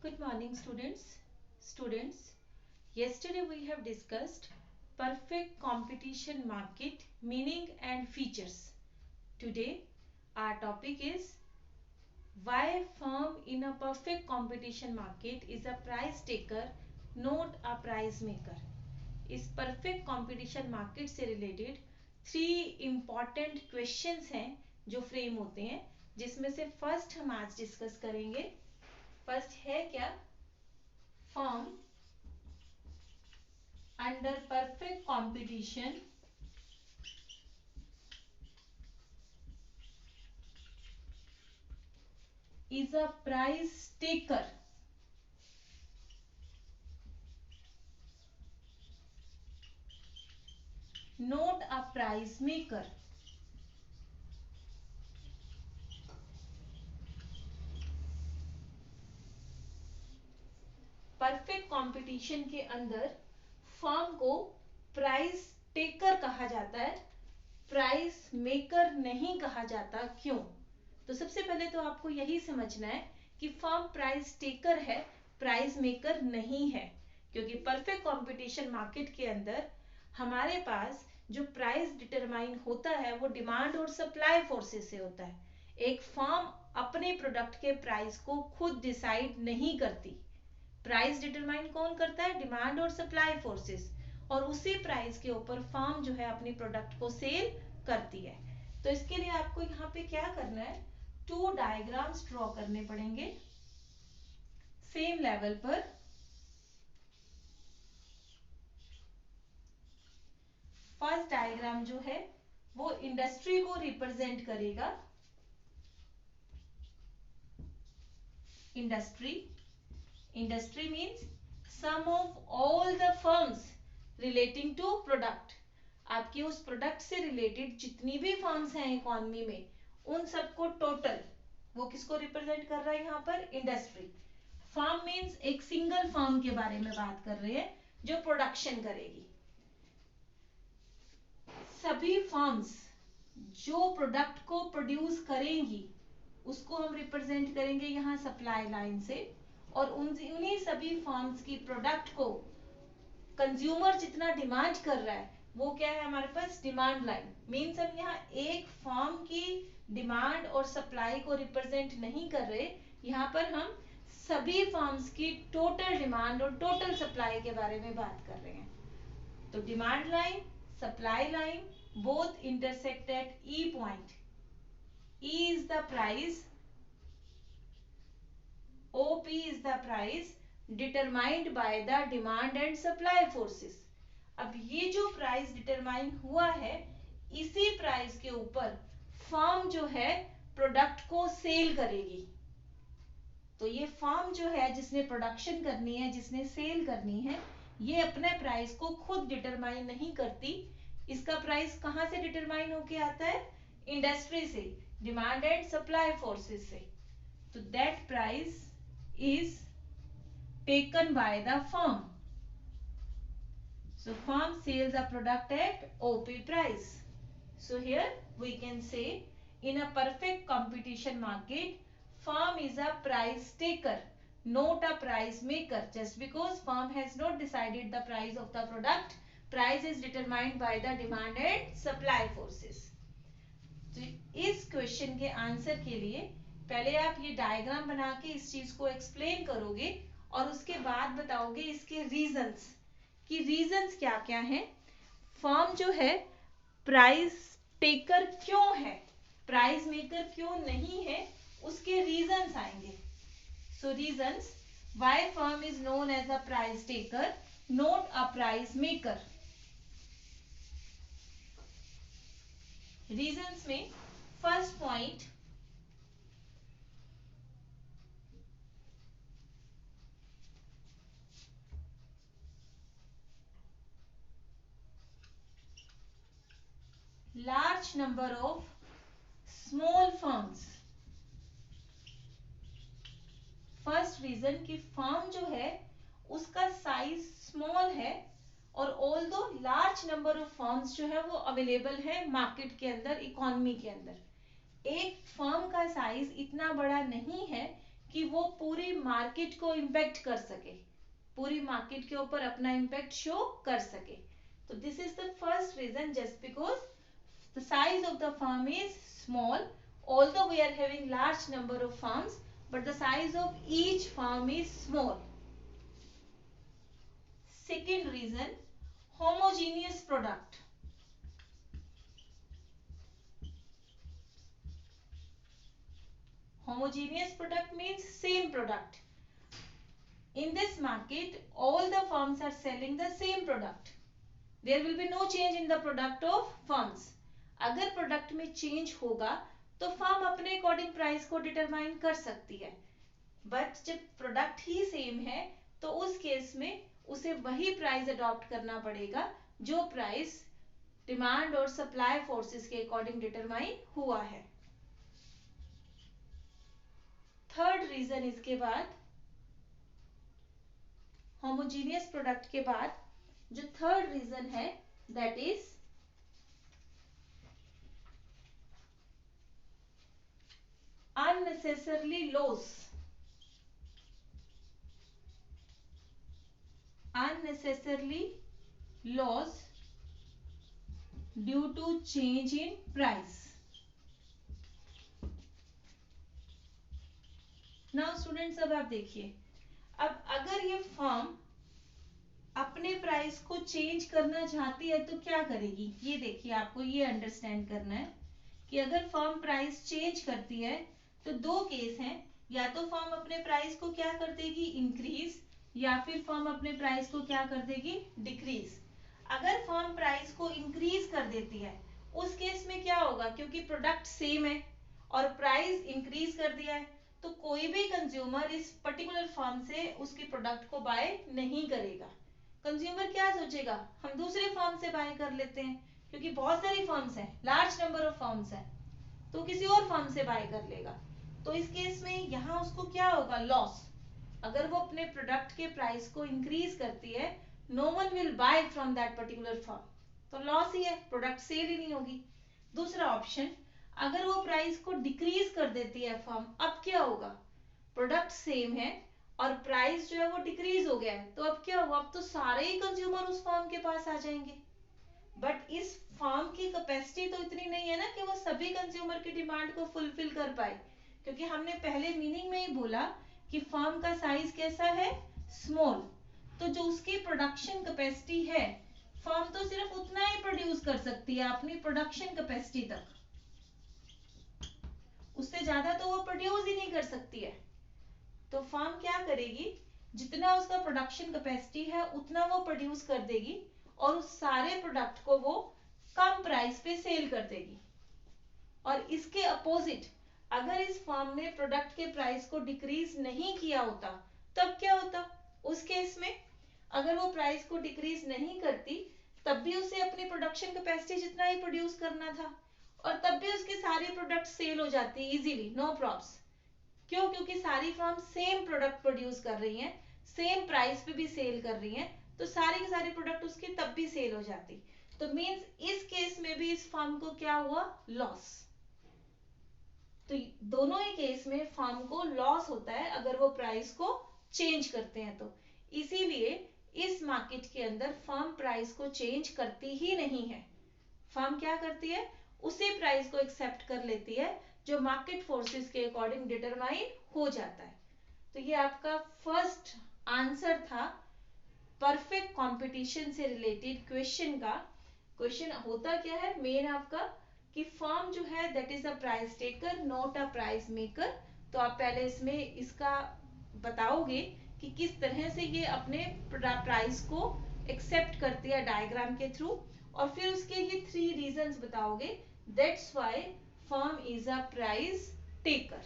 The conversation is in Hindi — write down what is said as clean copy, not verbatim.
Good morning, students. Yesterday we have discussed perfect competition market meaning and features. Today our topic is why firm in a perfect competition market is a price taker, not a price maker. इस perfect competition market से related 3 important questions हैं जो frame होते हैं, जिसमें से first हम आज discuss करेंगे. First है क्या? Firm under perfect competition is a price taker, not a price maker. Perfect competition के अंदर फर्म को प्राइस टेकर कहा जाता है, प्राइस मेकर नहीं कहा जाता. क्यों? तो सबसे पहले तो आपको यही समझना है कि फर्म प्राइस टेकर है, प्राइस मेकर नहीं है. क्योंकि परफेक्ट कंपटीशन मार्केट के अंदर हमारे पास जो प्राइस डिटरमाइन होता है वो डिमांड और सप्लाई फोर्सेस से होता है. एक फर्म अपने प्रोडक्ट के प्राइस को खुद डिसाइड नहीं करती. प्राइस डिटरमाइन कौन करता है? डिमांड और सप्लाई फोर्सेस. और उसी प्राइस के ऊपर फर्म जो है अपनी प्रोडक्ट को सेल करती है. तो इसके लिए आपको यहाँ पे क्या करना है? 2 डायग्राम्स ड्रॉ करने पड़ेंगे सेम लेवल पर. फर्स्ट डायग्राम जो है वो इंडस्ट्री को रिप्रेजेंट करेगा. Industry means sum of all the firms relating to product. आपके उस प्रोडक्ट से रिलेटेड जितनी भी फर्म्स हैं इकोनॉमी में, उन सबको टोटल, वो किसको रिप्रेजेंट कर रहा है यहाँ पर? इंडस्ट्री. फर्म मीन्स एक सिंगल फर्म के बारे में बात कर रहे हैं जो प्रोडक्शन करेगी. सभी फर्म्स जो प्रोडक्ट को प्रोड्यूस करेंगी उसको हम रिप्रेजेंट करेंगे यहाँ सप्लाई लाइन से. और उन्हीं सभी फर्म्स की प्रोडक्ट को कंज्यूमर जितना डिमांड कर रहा है वो क्या है हमारे पास? Demand line. मीन्स हम यहाँ एक फर्म की डिमांड और सप्लाई को रिप्रेजेंट नहीं कर रहे, यहाँ पर हम सभी फर्म्स की टोटल डिमांड और टोटल सप्लाई के बारे में बात कर रहे हैं. तो demand line, supply line both intersect at E point. E is the price, OP is the price determined by the demand and supply forces. अब ये जो प्राइस डिटरमाइन हुआ है, इसी प्राइस के ऊपर फर्म जो है प्रोडक्ट को सेल करेगी. तो ये फर्म जो है जिसने प्रोडक्शन करनी है, जिसने सेल करनी है, ये अपने प्राइस को खुद डिटरमाइन नहीं करती. इसका प्राइस कहां से डिटरमाइन होके आता है? इंडस्ट्री से, डिमांड एंड सप्लाई फोर्सेस से. तो that price is taken by the firm. So firm sells a product at OP price. So here we can say in a perfect competition market, firm is a price taker, not a price maker. Just because firm has not decided the price of the product, price is determined by the demand and supply forces. तो इस क्वेश्चन के आंसर के लिए पहले आप ये डायग्राम बना के इस चीज को एक्सप्लेन करोगे और उसके बाद बताओगे इसके रीजंस कि रीजंस क्या क्या हैं. फर्म जो है प्राइस टेकर क्यों है, प्राइस मेकर क्यों नहीं है, उसके रीजंस आएंगे. So reasons why firm is known as a price taker, not a price maker. Reasons में first point, large number of small firms. First reason कि फर्म जो है उसका साइज स्मॉल है और although large number of firms जो है वो अवेलेबल है मार्केट के अंदर, इकोनॉमी के अंदर. एक फर्म का साइज इतना बड़ा नहीं है कि वो पूरी मार्केट को इम्पैक्ट कर सके, पूरी मार्केट के ऊपर अपना इम्पैक्ट शो कर सके. तो this is the first reason, just because the size of the firm is small, although we are having large number of firms, but the size of each firm is small. Second reason, homogeneous product. Homogeneous product means same product. In this market, all the firms are selling the same product. There will be no change in the product of firms. अगर प्रोडक्ट में चेंज होगा तो फर्म अपने अकॉर्डिंग प्राइस को डिटरमाइन कर सकती है, बट जब प्रोडक्ट ही सेम है तो उस केस में उसे वही प्राइस अडॉप्ट करना पड़ेगा जो प्राइस डिमांड और सप्लाई फोर्सेस के अकॉर्डिंग डिटरमाइन हुआ है. थर्ड रीजन, इसके बाद होमोजीनियस प्रोडक्ट के बाद जो थर्ड रीजन है that is unnecessarily loss. Unnecessarily loss due to change in price. Now students, अब आप देखिए, अब अगर ये फर्म अपने प्राइस को चेंज करना चाहती है तो क्या करेगी, ये देखिए, आपको ये अंडरस्टैंड करना है कि अगर फर्म प्राइस चेंज करती है तो दो केस हैं, या तो फर्म अपने प्राइस को क्या कर देगी, इंक्रीज, या फिर फर्म अपने प्राइस को क्या कर देगी, डिक्रीज. अगर फर्म प्राइस को इंक्रीज कर देती है उस केस में क्या होगा, क्योंकि प्रोडक्ट सेम है और प्राइस इंक्रीज कर दिया है तो कोई भी कंज्यूमर इस पर्टिकुलर फर्म से उसके प्रोडक्ट को बाय नहीं करेगा. कंज्यूमर क्या सोचेगा, हम दूसरे फर्म से बाय कर लेते हैं, क्योंकि बहुत सारी फर्म्स हैं, लार्ज नंबर ऑफ फर्म्स हैं, तो किसी और फर्म से बाय कर लेगा. तो इस केस में यहाँ उसको क्या होगा, लॉस. अगर वो अपने प्रोडक्ट के प्राइस को इंक्रीज करती है, no one will buy from that particular firm, तो लॉस ही है, प्रोडक्ट सेल ही नहीं होगी. दूसरा ऑप्शन, अगर वो प्राइस को डिक्रीज कर देती है फर्म, अब क्या होगा, प्रोडक्ट सेम है और प्राइस जो है वो डिक्रीज हो गया है, तो अब क्या होगा, अब तो सारे ही कंज्यूमर उस फर्म के पास आ जाएंगे. बट इस फर्म की कैपेसिटी तो इतनी नहीं है ना कि वो सभी कंज्यूमर की डिमांड को फुलफिल कर पाए, क्योंकि हमने पहले मीनिंग में ही बोला कि फर्म का साइज कैसा है, स्मॉल. तो जो उसकी प्रोडक्शन कैपेसिटी है, फर्म तो सिर्फ उतना ही प्रोड्यूस कर सकती है अपनी प्रोडक्शन कैपेसिटी तक, उससे ज्यादा तो वो प्रोड्यूस ही नहीं कर सकती है. तो फर्म क्या करेगी, जितना उसका प्रोडक्शन कैपेसिटी है उतना वो प्रोड्यूस कर देगी और उस सारे प्रोडक्ट को वो कम प्राइस पे सेल कर देगी. और इसके अपोजिट, अगर इस फर्म ने प्रोडक्ट के प्राइस को डिक्रीज नहीं किया होता तब क्या होता, उस केस में अगर वो प्राइस को डिक्रीज नहीं करती तब भी उसे अपनी प्रोडक्शन कैपेसिटी जितना ही प्रोड्यूस करना था और तब भी उसके सारे प्रोडक्ट सेल हो जाती इजीली, नो प्रॉब्लम्स. क्यों, क्योंकि सारी फर्म सेम प्रोडक्ट प्रोड्यूस कर रही हैं, सेम प्राइस पे भी सेल कर रही हैं, तो सारे के सारे प्रोडक्ट उसके तब भी सेल हो जाती. तो मींस इस केस में भी इस फर्म को क्या हुआ, लॉस. तो दोनों ही केस में फर्म को लॉस होता है अगर वो प्राइस को चेंज करते हैं तो. इसीलिए इस मार्केट के अंदर फर्म प्राइस को चेंज करती ही नहीं है. फर्म क्या करती है, उसी प्राइस को एक्सेप्ट कर लेती है जो मार्केट फोर्सेस के अकॉर्डिंग डिटरमाइन हो जाता है. तो ये आपका फर्स्ट आंसर था परफेक्ट कंपटीशन से रिलेटेड क्वेश्चन का. क्वेश्चन होता क्या है मेन आपका, कि फर्म जो है that is a price taker not a price maker. तो आप पहले इसमें इसका बताओगे कि किस तरह से ये अपने प्राइस को एक्सेप्ट करती है डायग्राम के थ्रू, और फिर उसके ये 3 रीजंस बताओगे that's why firm is a price taker.